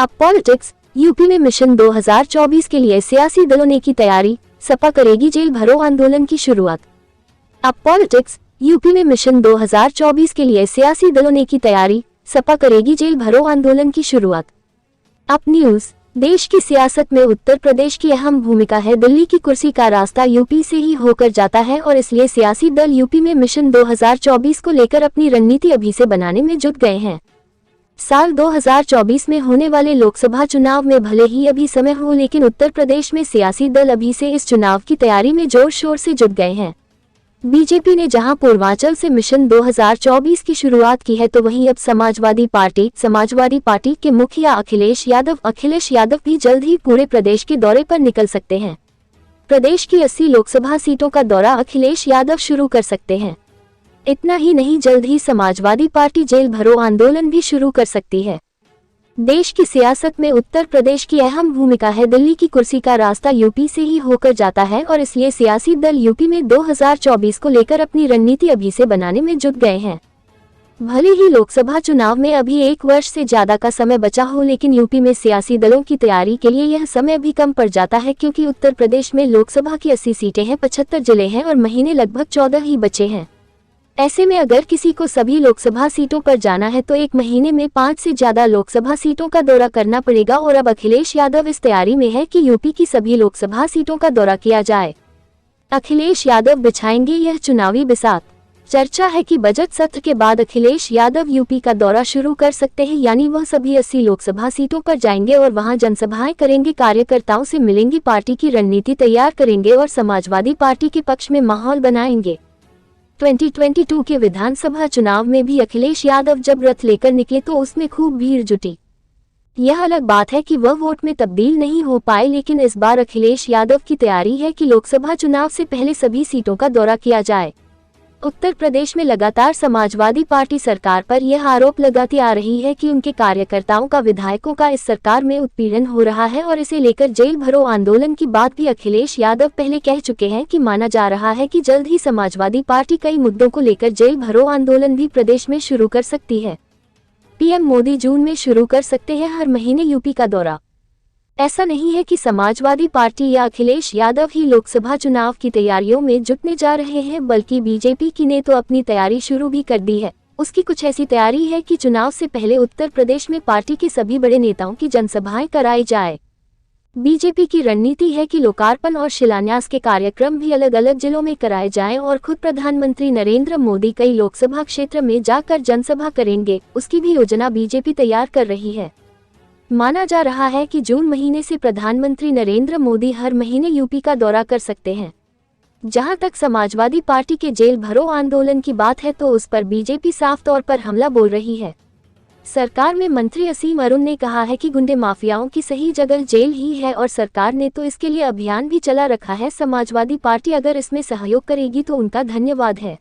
अब politics, UP में mission 2024 के लिए सियासी दलों ने की तैयारी, सपा करेगी जेल भरो आंदोलन की शुरुआत। अब पॉलिटिक्स, यूपी में मिशन 2024 के लिए सियासी दलों ने की तैयारी, सपा करेगी जेल भरो आंदोलन की शुरुआत। अब न्यूज, देश की सियासत में उत्तर प्रदेश की अहम भूमिका है। दिल्ली की कुर्सी का रास्ता यूपी से ही होकर जाता है और इसलिए सियासी दल यूपी में मिशन 2024 को लेकर अपनी रणनीति अभी से बनाने में जुट गए हैं। साल 2024 में होने वाले लोकसभा चुनाव में भले ही अभी समय हो, लेकिन उत्तर प्रदेश में सियासी दल अभी से इस चुनाव की तैयारी में जोर शोर से जुट गए हैं। बीजेपी ने जहां पूर्वांचल से मिशन 2024 की शुरुआत की है, तो वहीं अब समाजवादी पार्टी के मुखिया अखिलेश यादव भी जल्द ही पूरे प्रदेश के दौरे पर निकल सकते हैं। प्रदेश की 80 लोकसभा सीटों का दौरा अखिलेश यादव शुरू कर सकते हैं। इतना ही नहीं, जल्द ही समाजवादी पार्टी जेल भरो आंदोलन भी शुरू कर सकती है। देश की सियासत में उत्तर प्रदेश की अहम भूमिका है। दिल्ली की कुर्सी का रास्ता यूपी से ही होकर जाता है और इसलिए सियासी दल यूपी में 2024 को लेकर अपनी रणनीति अभी से बनाने में जुट गए हैं। भले ही लोकसभा चुनाव में अभी 1 वर्ष से ज्यादा का समय बचा हो, लेकिन यूपी में सियासी दलों की तैयारी के लिए यह समय भी कम पड़ जाता है, क्योंकि उत्तर प्रदेश में लोकसभा की 80 सीटें हैं, 75 जिले हैं और महीने लगभग 14 ही बचे हैं। ऐसे में अगर किसी को सभी लोकसभा सीटों पर जाना है तो 1 महीने में 5 से ज्यादा लोकसभा सीटों का दौरा करना पड़ेगा और अब अखिलेश यादव इस तैयारी में है कि यूपी की सभी लोकसभा सीटों का दौरा किया जाए। अखिलेश यादव बिछाएंगे यह चुनावी बिसात। चर्चा है कि बजट सत्र के बाद अखिलेश यादव यूपी का दौरा शुरू कर सकते हैं, यानी वह सभी 80 लोकसभा सीटों पर जाएंगे और वहां जनसभाएं करेंगे, कार्यकर्ताओं से मिलेंगे, पार्टी की रणनीति तैयार करेंगे और समाजवादी पार्टी के पक्ष में माहौल बनाएंगे। 2022 के विधानसभा चुनाव में भी अखिलेश यादव जब रथ लेकर निकले तो उसमें खूब भीड़ जुटी। यह अलग बात है कि वह वोट में तब्दील नहीं हो पाए, लेकिन इस बार अखिलेश यादव की तैयारी है कि लोकसभा चुनाव से पहले सभी सीटों का दौरा किया जाए। उत्तर प्रदेश में लगातार समाजवादी पार्टी सरकार पर यह आरोप लगाती आ रही है कि उनके कार्यकर्ताओं का, विधायकों का इस सरकार में उत्पीड़न हो रहा है और इसे लेकर जेल भरो आंदोलन की बात भी अखिलेश यादव पहले कह चुके हैं कि माना जा रहा है कि जल्द ही समाजवादी पार्टी कई मुद्दों को लेकर जेल भरो आंदोलन भी प्रदेश में शुरू कर सकती है। पीएम मोदी जून में शुरू कर सकते हैं हर महीने यूपी का दौरा। ऐसा नहीं है कि समाजवादी पार्टी या अखिलेश यादव ही लोकसभा चुनाव की तैयारियों में जुटने जा रहे हैं, बल्कि बीजेपी की ने तो अपनी तैयारी शुरू भी कर दी है। उसकी कुछ ऐसी तैयारी है कि चुनाव से पहले उत्तर प्रदेश में पार्टी के सभी बड़े नेताओं की जनसभाएं कराई जाए। बीजेपी की रणनीति है कि लोकार्पण और शिलान्यास के कार्यक्रम भी अलग अलग जिलों में कराए जाएं और खुद प्रधानमंत्री नरेंद्र मोदी कई लोकसभा क्षेत्र में जाकर जनसभा करेंगे। उसकी भी योजना बीजेपी तैयार कर रही है। माना जा रहा है कि जून महीने से प्रधानमंत्री नरेंद्र मोदी हर महीने यूपी का दौरा कर सकते हैं। जहां तक समाजवादी पार्टी के जेल भरो आंदोलन की बात है, तो उस पर बीजेपी साफ तौर पर हमला बोल रही है। सरकार में मंत्री असीम अरुण ने कहा है कि गुंडे माफियाओं की सही जगह जेल ही है और सरकार ने तो इसके लिए अभियान भी चला रखा है। समाजवादी पार्टी अगर इसमें सहयोग करेगी तो उनका धन्यवाद है।